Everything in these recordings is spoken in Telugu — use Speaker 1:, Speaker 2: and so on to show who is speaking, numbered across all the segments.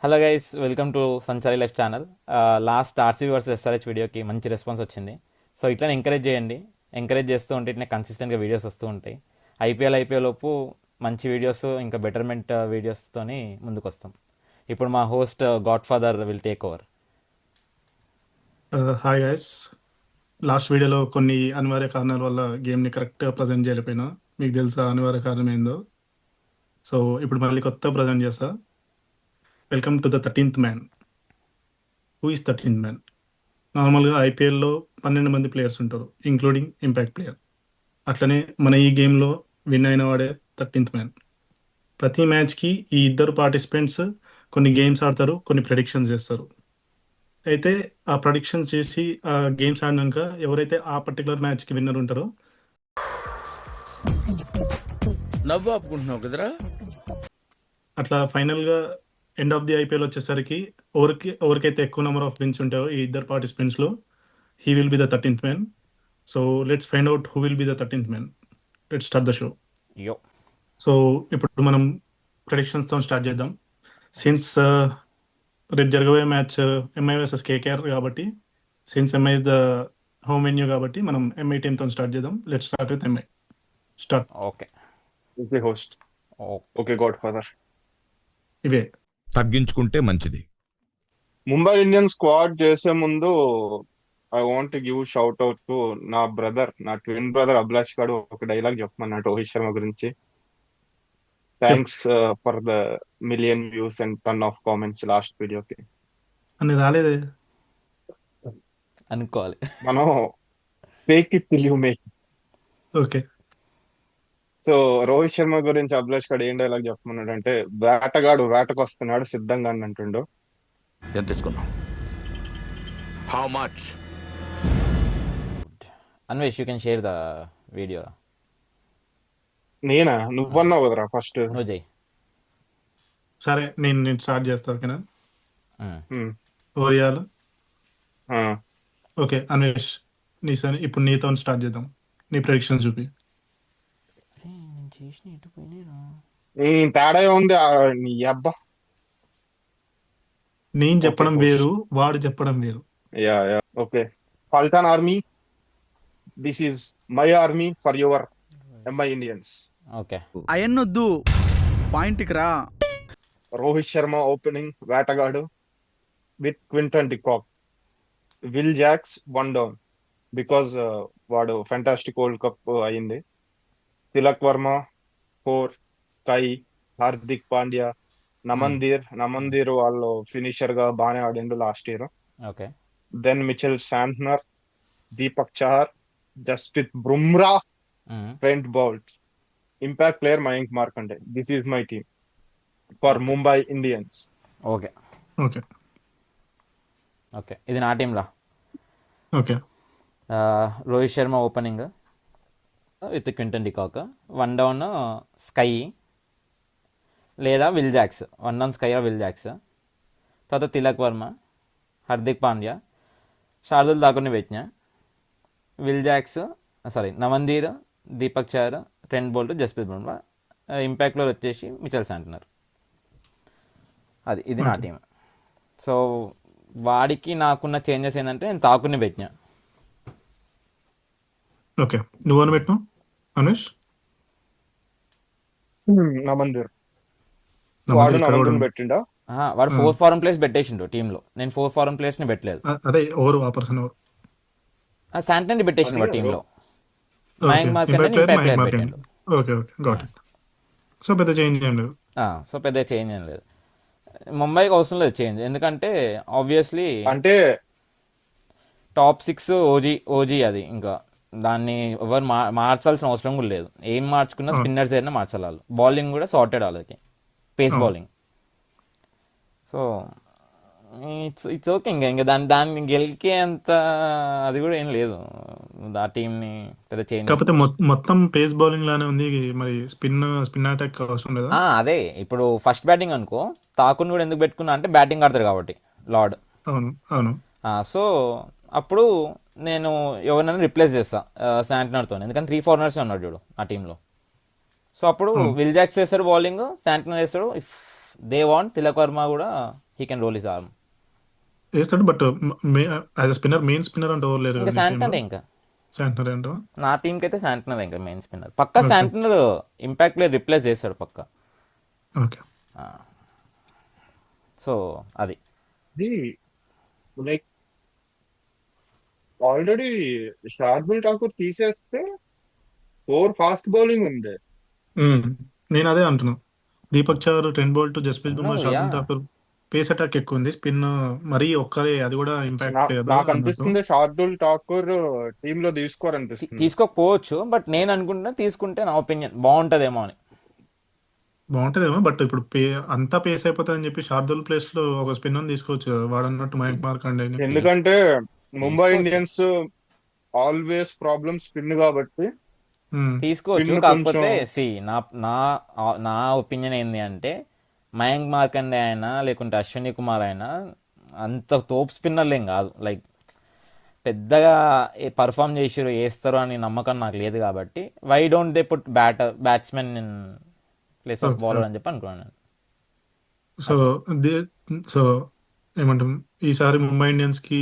Speaker 1: Hello guys, welcome to Sanchari life channel. Last RCB versus SRH వీడియోకి మంచి రెస్పాన్స్ వచ్చింది. సో ఇట్లా ఎంకరేజ్ చేయండి. ఎంకరేజ్ చేస్తూ ఉంటే ఇట్లా కన్సిస్టెంట్గా వీడియోస్ వస్తూ ఉంటాయి. ఐపీఎల్ లోపు మంచి వీడియోస్ ఇంకా బెటర్మెంట్ వీడియోస్తోని ముందుకు వస్తాం. ఇప్పుడు మా host God father will take over.
Speaker 2: Hi guys. Last వీడియోలో కొన్ని అనివార్య కారణాల వల్ల గేమ్ని కరెక్ట్గా ప్రజెంట్ చేయలేకపోయినా. మీకు తెలుసా అనివార్య కారణం ఏందో? సో ఇప్పుడు మళ్ళీ కొత్త ప్రజెంట్ చేస్తా. Welcome to the 13th man. Who is 13th man? నార్మల్గా ఐపీఎల్లో 12 మంది ప్లేయర్స్ ఉంటారు, ఇంక్లూడింగ్ ఇంపాక్ట్ ప్లేయర్. అట్లనే మన ఈ గేమ్లో విన్ అయిన వాడే 13th మ్యాన్. ప్రతి మ్యాచ్కి ఈ ఇద్దరు పార్టిసిపెంట్స్ కొన్ని గేమ్స్ ఆడతారు, కొన్ని ప్రెడిక్షన్స్ చేస్తారు. అయితే ఆ ప్రొడిక్షన్స్ చేసి ఆ గేమ్స్ ఆడినాక ఎవరైతే ఆ పర్టికులర్ మ్యాచ్కి విన్నర్ ఉంటారో
Speaker 3: నవ్వు ఆపుకుంటున్నావు కదరా.
Speaker 2: అట్లా ఫైనల్గా ఎండ్ ఆఫ్ ది ఐపీఎల్ వచ్చేసరికి ఎవరికైతే ఎక్కువ నెంబర్ ఆఫ్ విన్స్ ఉంటాయో ఈ ఇద్దరు పార్టిసిపెంట్స్లో he will be the 13th man. So let's find out who will be the 13th man. Let's start the show.
Speaker 1: Yo
Speaker 2: so ఇప్పుడు మనం ప్రెడిక్షన్స్తో స్టార్ట్ చేద్దాం. సిన్స్ రేపు జరగబోయే మ్యాచ్ ఎంఐ వర్సెస్ కేకేఆర్ కాబట్టి, since MI is the home venue కాబట్టి మనం ఎంఐ టీమ్తో స్టార్ట్ చేద్దాం. Let's start with MI. Start.
Speaker 1: Okay
Speaker 4: okay host. Okay godfather.
Speaker 2: ఇవే
Speaker 5: తగ్గించుకుంటే మంచిది.
Speaker 4: ముంబై ఇండియన్స్ స్క్వాడ్ చేసే ముందు I want give shout out to నా ట్విన్ బ్రదర్ అభిలాష్ గారు ఒక డైలాగ్ చెప్పమన్నాడు రోహిత్ శర్మ గురించి. Thanks for the million views and ton of comments last వీడియోకి.
Speaker 2: అని రాలేదే.
Speaker 1: అనుకోవాలి.
Speaker 4: మనం fake it till you make.
Speaker 2: Okay.
Speaker 4: So Rohit Sharma గురించి అభిలాష్ గారు ఏం డైలాగ్ చెప్పమన్నాడు అంటే, వేటకు వస్తున్నాడు సిద్ధంగా అని అంటుండు.
Speaker 5: ఎంత తీసుకున్నాం? How much?
Speaker 1: Anvesh, you can share the video.
Speaker 4: నేనా? నువ్వన్నావు కదరా ఫస్ట్.
Speaker 1: నువ్వు జై.
Speaker 2: సరే, నేను స్టార్ట్ చేస్తా. ఓకేనా? ఓరియాలు. ఓకే అన్వేష్, ఇప్పుడు నీతో స్టార్ట్ చేద్దాం. నీ ప్రెడిక్షన్ చూపి.
Speaker 4: తేడా ఉంది నీ అబ్బా.
Speaker 2: నేను చెప్పడం
Speaker 4: Okay,
Speaker 2: వేరు, వాడు చెప్పడం వేరు.
Speaker 4: Yeah okay. Paltan army, this is my army for your MI Indians.
Speaker 1: Okay,
Speaker 3: అయన్నొద్దు, పాయింట్కి రా.
Speaker 4: రోహిత్ శర్మ ఓపెనింగ్ వేటగాడు with Quinton de Kock. Will Jacks 1 down because వాడు ఫెంటాస్టిక్ వరల్డ్ కప్ అయింది. తిలక్ వర్మ 4, స్కై, హార్దిక్ పాండ్యా, నమందీర్ వాళ్ళు ఫినిషర్ గా బాగానే ఆడిండు last year.
Speaker 1: Okay.
Speaker 4: Then Mitchell Santner, Deepak Chahar, Jasprit Bumrah, Trent Boult. Impact player Mayank Markande. This is my team for Mumbai Indians.
Speaker 1: Okay,
Speaker 2: okay.
Speaker 1: Okay. ఇది నా టీంలా.
Speaker 2: Okay.
Speaker 1: Rohit Sharma opening with Quinton de Kock. 1 down SKY లేదా Will Jacks. 1 down SKY Will Jacks. తర్వాత తిలక్ వర్మ, హార్దిక్ పాండ్యా, శార్దుల్ ఠాకూర్ని పెట్టిన. Will Jacks, Naman Dhir, Deepak Chahar, Trent Boult, Jasprit Bumrah. ఇంపాక్ట్లో వచ్చేసి మిచెల్ శాంట్నర్. ఇది నా టీం. సో వాడికి నాకున్న చేంజెస్ ఏంటంటే నేను ఠాకూర్ని పెట్టిన.
Speaker 2: ఓకే, నువ్వు పెట్టినావు అనుష్?
Speaker 4: నమందీర్. వాడు నమందీర్ పెట్టిండా?
Speaker 1: వాడు 4 ఫారెన్ ప్లేయర్స్ పెట్టేసిండు టీంలో. నేను 4 ఫారెన్ ప్లేయర్స్ని పెట్టలేదు.
Speaker 2: అదే ఎవరు ఆ పర్సన్ ఎవరు?
Speaker 1: శాంట్నర్ని పెట్టేసిండు వాడు టీంలో. మయాంక్ మార్కండే ఇంపాక్ట్ ప్లేయర్ పెట్టిండు.
Speaker 2: Okay, okay, got it. So పెద్ద చేంజ్ ఏం లేదు.
Speaker 1: సో పెద్ద చేంజ్ ఏం లేదు. ముంబైకి అవసరం లేదు చేంజ్, ఎందుకంటే ఆబ్వియస్లీ
Speaker 4: అంటే
Speaker 1: టాప్ 6 ఓజీ అది. ఇంకా దాన్ని ఎవరు మార్చాల్సిన అవసరం కూడా లేదు. ఏం మార్చుకున్నా స్పిన్నర్స్ అయినా మార్చాలి వాళ్ళు. బౌలింగ్ కూడా సార్టెడ్ వాళ్ళకి, pace bowling. So it's okay. ఇంకా దాన్ని గెలికే అంత అది కూడా ఏం లేదు ఆ టీంని పెద్ద చేంజ్.
Speaker 2: కాకపోతే మొత్తం పేస్ బౌలింగ్ లానే ఉంది. మరి స్పిన్ అటాక్ అవసరం లేదా?
Speaker 1: అదే ఇప్పుడు ఫస్ట్ బ్యాటింగ్ అనుకో, ఠాకూర్ని కూడా ఎందుకు పెట్టుకున్నా అంటే బ్యాటింగ్ ఆడతారు కాబట్టి లార్డ్.
Speaker 2: అవును, అవును.
Speaker 1: సో అప్పుడు నేను ఎవరినైనా రిప్లేస్ చేస్తా శాంట్నర్తో, ఎందుకంటే 3 ఫారినర్స్ ఉన్నాడు చూడు ఆ టీంలో. సో అప్పుడు విల్ జాక్స్ వేస్తాడు బౌలింగ్, శాంట్నర్ వేస్తాడు. If they want Tilak Varma కూడా he can roll his arm.
Speaker 2: వేస్తాడు, but as a spinner main spinner అంటే ఎవరు లేరు
Speaker 1: ఇంకా
Speaker 2: కదా
Speaker 1: శాంట్నరే ఇంకా
Speaker 2: శాంట్నర్ అంటావా?
Speaker 1: నా టీంకి అయితే శాంట్నర్ ఇంకా మెయిన్ స్పిన్నర్. పక్కా
Speaker 2: Okay.
Speaker 1: Santner impact player replace చేస్తాడు పక్కా.
Speaker 2: ఓకే.
Speaker 1: సో అది
Speaker 4: లైక్ ఆల్రెడీ శార్దుల్ ఠాకూర్ తీసేస్తే 4 ఫాస్ట్ బౌలింగ్ ఉంది.
Speaker 2: నేను అదే అంటున్నా. దీపక్ చార్, ట్రెంట్ బోల్ట్, జస్ప్రీత్ బుమ్రా,
Speaker 1: అవును,
Speaker 2: Shardul
Speaker 1: yeah.
Speaker 2: Thakur face attack ఎక్కువ ఉంది. స్పిన్ మరీ ఒక్కరే, అది కూడా ఇంపాక్ట్
Speaker 4: నాకు
Speaker 2: కదా అన్నట్టు.
Speaker 4: అనిపిస్తుంది శార్దుల్ ఠాకూర్ టీమ్ లో తీసుకోరనిపిస్తుంది.
Speaker 1: తీసుకోకపోవచ్చు, బట్ నేను అనుకుంటున్నా తీసుకుంటే నా ఒపీనియన్ బాగుంటుందేమో అని.
Speaker 2: బాగుంటదేమో, బట్ ఇప్పుడు అంతా పేస్ అయిపోతుంది అని చెప్పి శార్దుల్ ప్లేస్ లో ఒక స్పిన్ తీసుకోవచ్చు కదా, వాడన్నట్టు మయాంక్ మార్కండే.
Speaker 4: ఎందుకంటే ముంబై
Speaker 1: తీసుకోవచ్చు.
Speaker 4: ఇండియన్స్ ఆల్వేస్ ప్రాబ్లమ్ స్పిన్ కాబట్టి
Speaker 1: తీసుకోవచ్చు,
Speaker 4: స్పిన్
Speaker 1: కాకపోతే
Speaker 4: కొంచెం
Speaker 1: సి నా నా నా ఒపీనియన్ ఏంది అంటే మయాంక్ మార్కండే అయినా లేకుంటే అశ్విని కుమార్ అయినా అంత తోపు స్పిన్నర్లు ఏం కాదు. లైక్ పెద్దగా పర్ఫామ్ చేసిరు వేస్తారు అని నమ్మకం నాకు లేదు కాబట్టి why don't they put batsmen in place of
Speaker 2: Okay.
Speaker 1: Bowler అని చెప్పి అనుకున్నాను.
Speaker 2: సో సో ఏమంటాం, ఈసారి ముంబై ఇండియన్స్ కి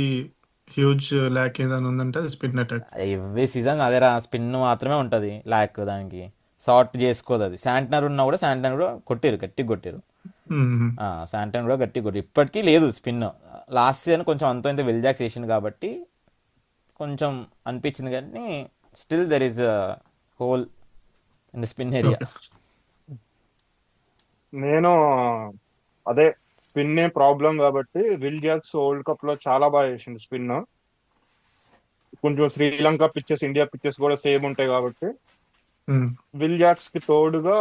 Speaker 2: హ్యూజ్ ల్యాక్ ఏదైనా ఉందంటే అది స్పిన్ అటాక్.
Speaker 1: ఎవ్రీ సీజన్ అదేరా, స్పిన్ మాత్రమే ఉంటుంది ల్యాక్, దానికి షార్ట్ చేసుకోదు. అది శాంట్నర్ ఉన్నా కూడా శాంట్నర్ కూడా కొట్టిరు, గట్టిగా కొట్టిరు. శాంట్నర్ కూడా గట్టిగా కొట్టిరు. ఇప్పటికీ లేదు స్పిన్. లాస్ట్ సీజన్ కొంచెం అంత ఇంత విల్జాక్స్ వేసింది కాబట్టి కొంచెం అనిపించింది, కానీ still there is whole in the spin area.
Speaker 4: నేను అదే స్పిన్ ప్రాబ్లం కాబట్టి విల్ జాక్స్ వరల్డ్ కప్ లో చాలా బాగా చేసింది స్పిన్. కొంచెం శ్రీలంక పిచ్చెస్, ఇండియా పిచ్చెస్ కూడా సేమ్ ఉంటాయి కాబట్టి విల్ జాక్స్ కి తోడుగా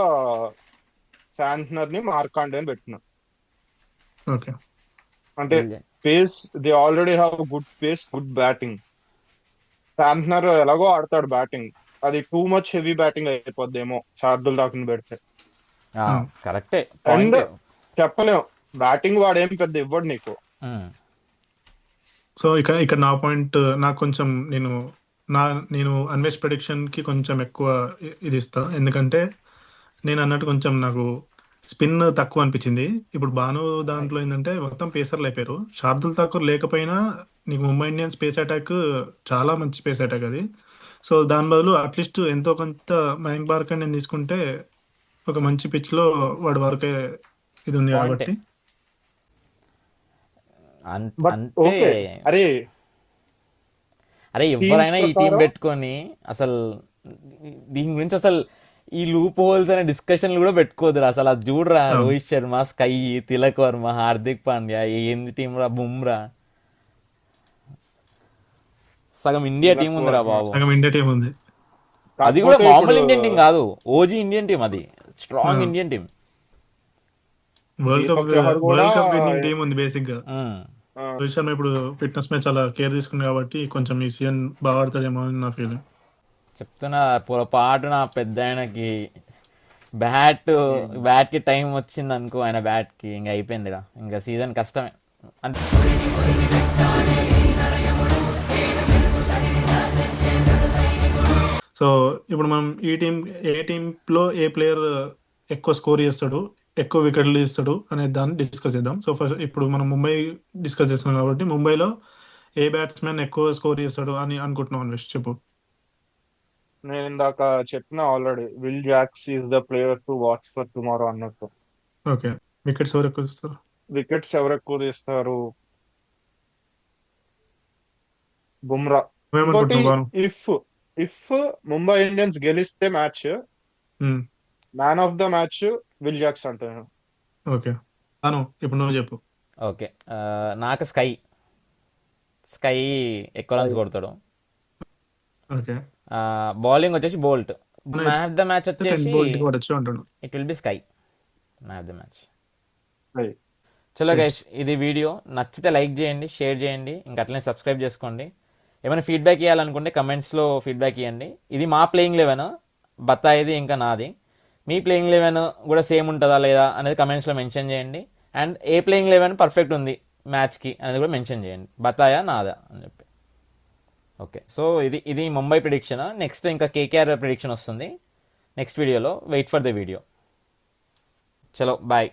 Speaker 4: శాంట్నర్ ని మార్కాండే అని పెట్టిన.
Speaker 2: ఓకే.
Speaker 4: అంటే pace, they already have good pace, good batting. Santner ఎలాగో ఆడతాడు బ్యాటింగ్, అది టూ మచ్ హెవీ బ్యాటింగ్ అయిపోద్దేమో శార్దుల్ ఠాకూర్ పెడితే.
Speaker 1: కరెక్టే
Speaker 4: అండ్
Speaker 1: పాయింట్.
Speaker 4: చెప్పలేం, బ్యాటింగ్ వాడేం పెద్ద ఇవ్వడు నీకు.
Speaker 2: సో ఇక్కడ నా పాయింట్, నాకు కొంచెం నేను అన్వేష్ ప్రెడిక్షన్ కి కొంచెం ఎక్కువ ఇది ఇస్తా. ఎందుకంటే నేను అన్నట్టు కొంచెం నాకు స్పిన్ తక్కువ అనిపించింది. ఇప్పుడు భాను దాంట్లో ఏంటంటే మొత్తం పేసర్లు అయిపోయారు. శార్దుల్ ఠాకూర్ లేకపోయినా నీకు ముంబై ఇండియన్స్ పేస్ అటాక్ చాలా మంచి పేస్ అటాక్ అది. సో దాని బదులు అట్లీస్ట్ ఎంతో కొంత మయాంక్ మార్కండే నేను తీసుకుంటే ఒక మంచి పిచ్ లో వాడి వరకే ఇది ఉంది
Speaker 1: Point.
Speaker 2: కాబట్టి.
Speaker 4: బట్
Speaker 1: అంతే.
Speaker 4: ఓకే, అరే
Speaker 1: అరే ఎవరైనా ఈ టీం
Speaker 4: ప్రకారం-
Speaker 1: పెట్టుకొని అసలు దీని గురించి అసలు ఈ లూప్ హోల్స్ అనే డిస్కషన్లు కూడా పెట్టుకోదురా అసలు. అది చూడరా,
Speaker 2: అవును.
Speaker 1: రోహిత్ శర్మ, స్కై, తిలక్ వర్మ, హార్దిక్ పాండ్యా, ఏంది టీం రా, బుమ్రా, సగం ఇండియా టీం ఉందిరా బాబు.
Speaker 2: సగం ఇండియా టీం ఉంది.
Speaker 1: అది కూడా
Speaker 4: కాకపోతే
Speaker 1: మామూలు
Speaker 4: ఇప్పుడు
Speaker 1: ఇండియన్ టీం కాదు, ఓజీ ఇండియన్ టీం, అది స్ట్రాంగ్
Speaker 2: ఆ.
Speaker 1: Indian team.
Speaker 2: World cup
Speaker 4: Deepak Chahar కూడా
Speaker 2: విన్నింగ్ టీం ఉంది బేసిక్ గా.
Speaker 4: ఆ,
Speaker 2: రోహిత్ శర్మ ఇప్పుడు ఫిట్నెస్ మీద చాలా కేర్ తీసుకుంది కాబట్టి కొంచెం ఈ సీజన్ బాగా ఆడతాడేమో అని నా ఫీలింగ్.
Speaker 1: చెప్తున్నా పొరపాటు నా పెద్ద ఆయనకి బ్యాట్కి టైం వచ్చింది అనుకో, ఆయన బ్యాట్కి ఇంకా అయిపోయిందిరా, ఇంకా సీజన్ కష్టమే. అంటే
Speaker 2: సో ఇప్పుడు మనం ఏ టీంలో ఏ ప్లేయర్ ఎక్కువ స్కోర్ చేస్తాడు, ఎక్కువ వికెట్లు తీస్తాడు అనే దాన్ని డిస్కస్ చేద్దాం. సో ఫస్ట్ ఇప్పుడు మనం ముంబై డిస్కస్ చేస్తున్నాం కాబట్టి ముంబైలో ఏ బ్యాట్స్మెన్ ఎక్కువ స్కోర్ చేస్తాడు అని అనుకుంటున్నాం అన్వేష్, చెప్పు.
Speaker 4: నేను ఇందాక చెప్పిన already, Will Jacks is the player to watch for tomorrow అన్నట్టు.
Speaker 2: ఓకే. వికెట్స్ ఎవరు ఎక్కువ తీస్తారు?
Speaker 4: వికెట్స్ ఎవరు ఎక్కువ తీస్తారు? బుమ్రా. ఇంకోటి,
Speaker 2: నువ్వేమనుకుంటున్నావు బాను?
Speaker 4: ఇఫ్ ముంబై ఇండియన్స్ గెలిస్తే match, man of the match Will Jacks అంటాను.
Speaker 2: ఓకే బాను, ఇప్పుడు నువ్వు చెప్పు.
Speaker 1: ఓకే, నాకు స్కై ఎక్కువ రన్స్ కొడతాడు.
Speaker 2: ఓకే.
Speaker 1: బౌలింగ్ వచ్చేసి Boult. Man of the match వచ్చేసి
Speaker 2: బోల్ట్ కొట్టచ్చు అంటాడు.
Speaker 1: It will be SKY man of the match.
Speaker 4: Right.
Speaker 1: చలో గైస్, ఇది వీడియో నచ్చితే లైక్ చేయండి, షేర్ చేయండి, ఇంకా అట్లనే సబ్స్క్రైబ్ చేసుకోండి. ఏమైనా ఫీడ్బ్యాక్ ఇవ్వాలనుకుంటే కమెంట్స్లో ఫీడ్బ్యాక్ ఇవ్వండి. ఇది మా ప్లేయింగ్ 11, బత్తాయిది ఇంకా నాది. మీ ప్లేయింగ్ 11 కూడా సేమ్ ఉంటుందా లేదా అనేది కమెంట్స్లో మెన్షన్ చేయండి. అండ్ ఏ ప్లేయింగ్ 11 పర్ఫెక్ట్ ఉంది మ్యాచ్కి అనేది కూడా మెన్షన్ చేయండి, బత్తాయా నాదా అని చెప్పి. ఓకే, సో ఇది ముంబై ప్రిడిక్షన్. నెక్స్ట్ ఇంకా కేకేఆర్ ప్రిడిక్షన్ వస్తుంది నెక్స్ట్ వీడియోలో. Wait for the video. చలో బాయ్.